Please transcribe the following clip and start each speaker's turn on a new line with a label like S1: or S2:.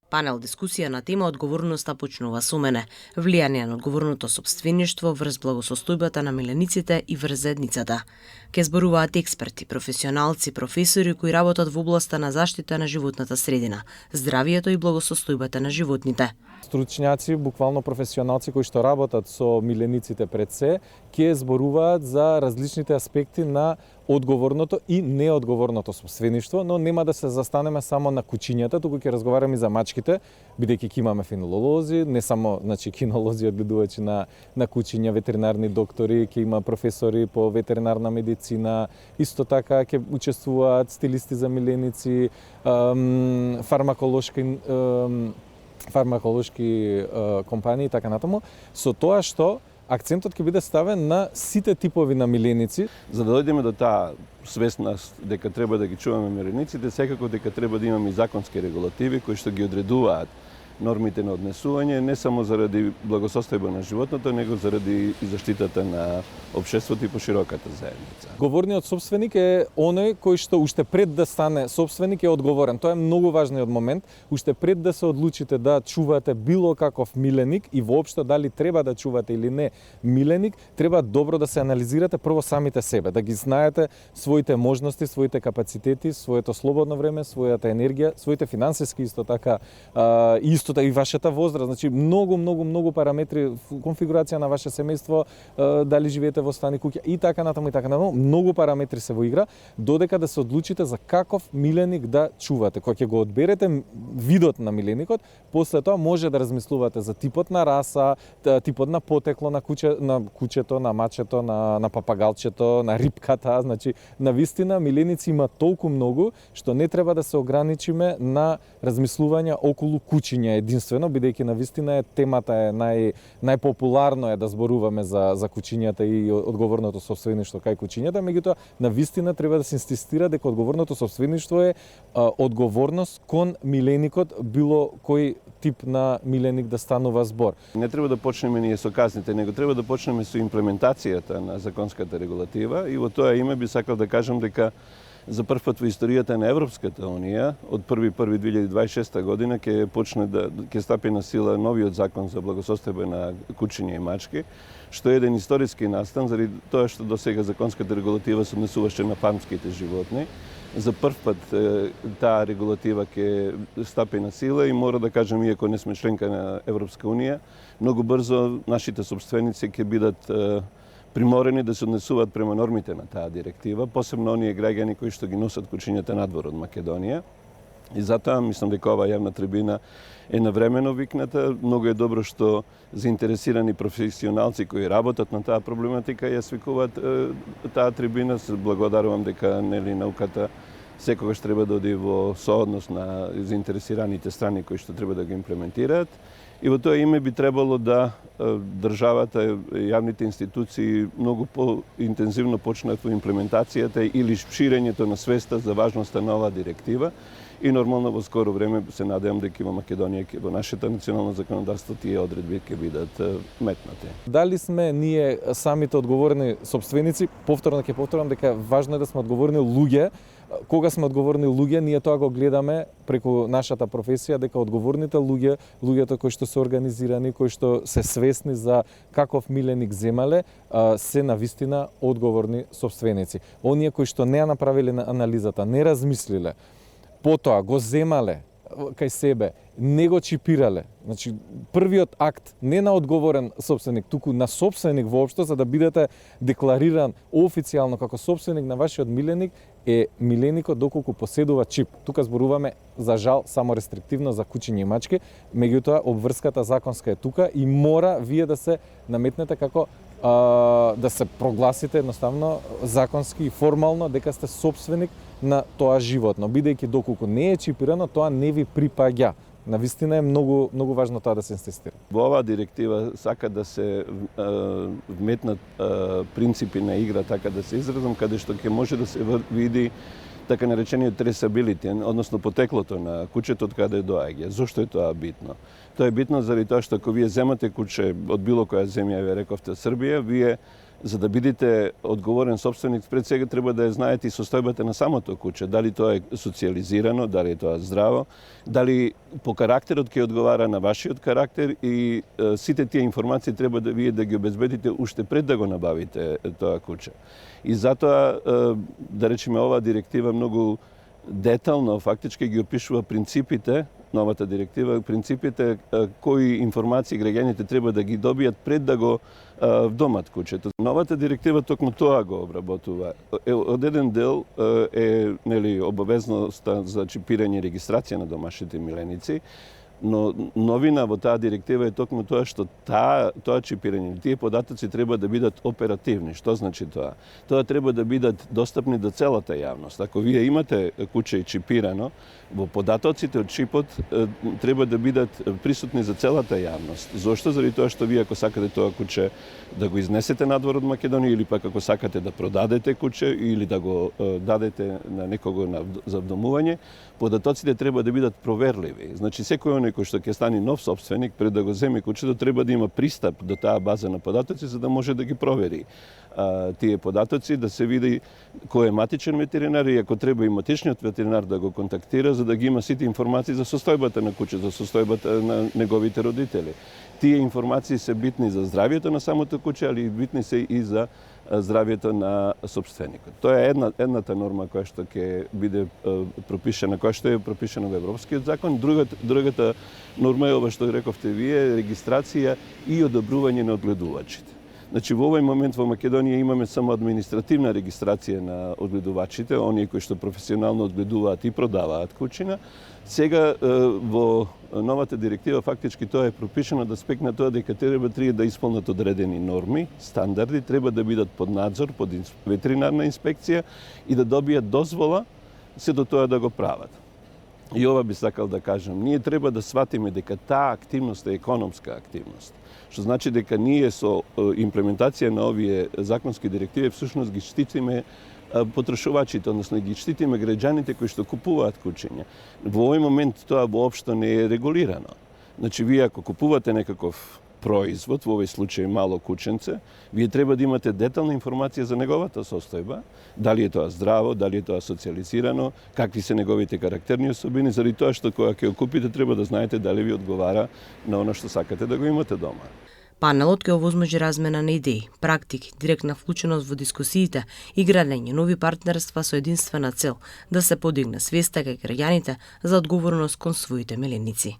S1: Панел дискусија на тема одговорноста почнува со мене. Влијание на одговорното сопствеништво врз благосостојбата на милениците и врз заедницата. Ке зборуваат експерти, професионалци, професори кои работат во областа на заштита на животната средина, здравието и благосостојбата на животните.
S2: Стручњаци, буквално професионалци кои што работат со милениците пред се, ќе зборуваат за различните аспекти на одговорното и неодговорното сопствеништво, но нема да се застанеме само на кучињата, туку ќе разговараме и за мачките, бидејќи ќе имаме фенолози, не само кинолози, одгледувачи на кучиња, ветеринарни доктори, ќе има професори по ветеринарна медицина, исто така ќе учествуваат стилисти за миленици, фармаколошки компании и така натаму, со тоа што акцентот ќе биде ставен на сите типови на миленици.
S3: За да дојдеме до таа свесност дека треба да ги чуваме милениците, секако дека треба да имаме и законски регулативи кои што ги одредуваат нормите на однесување, не само заради благосостојба на животното, него заради и заштитата на општеството и пошироката заедница.
S2: Говорниот сопственик е оној кој што уште пред да стане сопственик е одговорен. Тоа е многу важниот момент. Уште пред да се одлучите да чувате било каков миленик и воопшто дали треба да чувате или не миленик, треба добро да се анализирате прво самите себе, да ги знаете своите можности, своите капацитети, своето слободно време, својата енергија, своите финансиски исто така и вашата возраст, значи многу параметри, конфигурација на ваше семејство, дали живеете во стани, куќа и така натаму, многу параметри се во игра, додека да се одлучите за каков миленик да чувате. Кога ќе го одберете видот на миленикот, после тоа може да размислувате за типот на раса, типот на потекло на кучето, на мачето, на папагалчето, на рипката, значи навистина миленици има толку многу што не треба да се ограничиме на размислување околу кучиња единствено, бидејќи навистина темата е најпопуларно е да зборуваме за кучињата и одговорното сопствеништво кај кучињата, меѓутоа навистина треба да се инсистира дека одговорното сопствеништво е одговорност кон миленикот, било кој тип на миленик да станува збор.
S3: Не треба да почнеме ние со казните, него треба да почнеме со имплементацијата на законската регулатива и во тоа име би сакал да кажам дека за прв пат во историјата на Европската унија од 1.1.2026 година ќе стапи на сила новиот закон за благосостојба на кучиња и мачки, што е еден историски настан заради тоа што досега законската регулатива се однесуваше на фармските животни. За прв пат таа регулатива ќе стапи на сила и мора да кажам, иако не сме членка на Европска унија, многу брзо нашите сопственици ќе бидат приморени да се однесуваат према нормите на таа директива, посебно оние граѓани кои што ги носат кучињата надвор од Македонија. И затоа мислам дека оваа јавна трибина е навремено викната. Многу е добро што заинтересирани професионалци кои работат на таа проблематика ја свикуваат таа трибина. Се благодарувам дека науката секогаш треба да оди во соодност на заинтересираните страни кои што треба да го имплементираат. И во тоа име би требало да државата, јавните институции многу поинтензивно почнат во имплементацијата или ширењето на свеста за важноста на оваа директива. И нормално во скоро време се надевам дека во Македонија во нашето национално законодавство тие одредби ќе бидат метнати.
S2: Дали сме ние самите одговорни сопственици? Повторно ќе повторам дека важно е да сме одговорни луѓе. Кога сме одговорни луѓе, ние тоа го гледаме преку нашата професија, дека одговорните луѓе, луѓето кои што се организирани, кои што се свесни за каков миленик земале, се навистина одговорни сопственици. Оние кои што не ја направиле анализата, не размислиле, потоа го земале кај себе, не го чипирале. Значи, првиот акт не на одговорен сопственик, туку на сопственик воопшто, за да бидете деклариран официјално како сопственик на вашиот миленик, е миленикот доколку поседува чип. Тука зборуваме, за жал, само рестриктивно за кучиња и мачки, меѓутоа обврската законска е тука и мора вие да се наметнете како да се прогласите едноставно законски и формално дека сте сопственик на тоа животно, бидејќи доколку не е чипирано, тоа не ви припаѓа. Навистина е многу важно тоа да се инсистира.
S3: Во оваа директива сака да се вметнат принципи на игра, така да се изразам, каде што ќе може да се види така наречениот traceability, односно потеклото на кучето од каде доаѓа. Зошто е тоа битно? Тоа е битно заради тоа што ако вие земате куче од било која земја, вие рековте Србија, вие За да бидете одговорен собственик, пред сега треба да ја знаете и состојбата на самото куќе, дали тоа е социјализирано, дали е тоа здраво, дали по карактерот ќе одговара на вашиот карактер и сите тие информации треба да вие да ги обезбедите уште пред да го набавите тоа куќе. И затоа, да речеме, оваа директива многу детално фактички ги опишува принципите, новата директива, принципите кои информации граѓаните треба да ги добијат пред да го вдомат куќето. Новата директива токму тоа го обработува. Од еден дел е обавезноста за чипирање и регистрација на домашните миленици, но новина во таа директива е токму тоа што тоа чипирање, тие податоци треба да бидат оперативни. Што значи тоа? Тоа треба да бидат достапни до целата јавност. Ако вие имате куќе чипирано, во податоците од чипот треба да бидат присутни за целата јавност. Зошто? Заради тоа што вие ако сакате тоа куќе да го изнесете надвор од Македонија или пак ако сакате да продадете куќе или да го дадете на некого за вдомување, податоците треба да бидат проверливи. Значи секој оној кој што ќе стане нов собственик пред да го земе куќето треба да има пристап до таа база на податоци за да може да ги провери тие податоци, да се види кој е матичен ветеринар и ако треба и матичниот ветеринар да го контактира за да ги има сите информации за состојбата на куќето, за состојбата на неговите родители. Тие информации се битни за здравјето на самото куќе, али битни се и за здравјето на собственикот. Тоа е едната норма која што ќе биде пропишена, која што е пропишена во Европскиот закон. Другата норма е ова што рековте вие, регистрација и одобрување на одгледувачите. Значи, во овој момент во Македонија имаме само административна регистрација на одгледувачите, оние кои што професионално одгледуваат и продаваат куќина. Сега во новата директива фактички тоа е пропишано да спекна тоа дека треба да исполнат одредени норми, стандарди, треба да бидат под надзор, под ветеринарна инспекција и да добијат дозвола се до тоа да го прават. И ова би сакал да кажам, ние треба да сватиме дека таа активност е економска активност. Што значи дека ние со имплементација на овие законски директиви всушност ги штитиме потрошувачите, односно ги штитиме граѓаните кои што купуваат куќиња. Во овој момент тоа воопшто не е регулирано. Значи, вие ако купувате некаков производ, во овој случај мало кученце, вие треба да имате детална информација за неговата состојба, дали е тоа здраво, дали е тоа социјализирано, какви се неговите карактерни особини, заради тоа што кога ќе го купите треба да знаете дали ви одговара на она што сакате да го имате дома.
S1: Панелот ќе овозможи размена на идеи, практики, директна вклученост во дискусиите и градење нови партнерства со единствена цел да се подигне свеста кај граѓаните за одговорност кон своите миленици.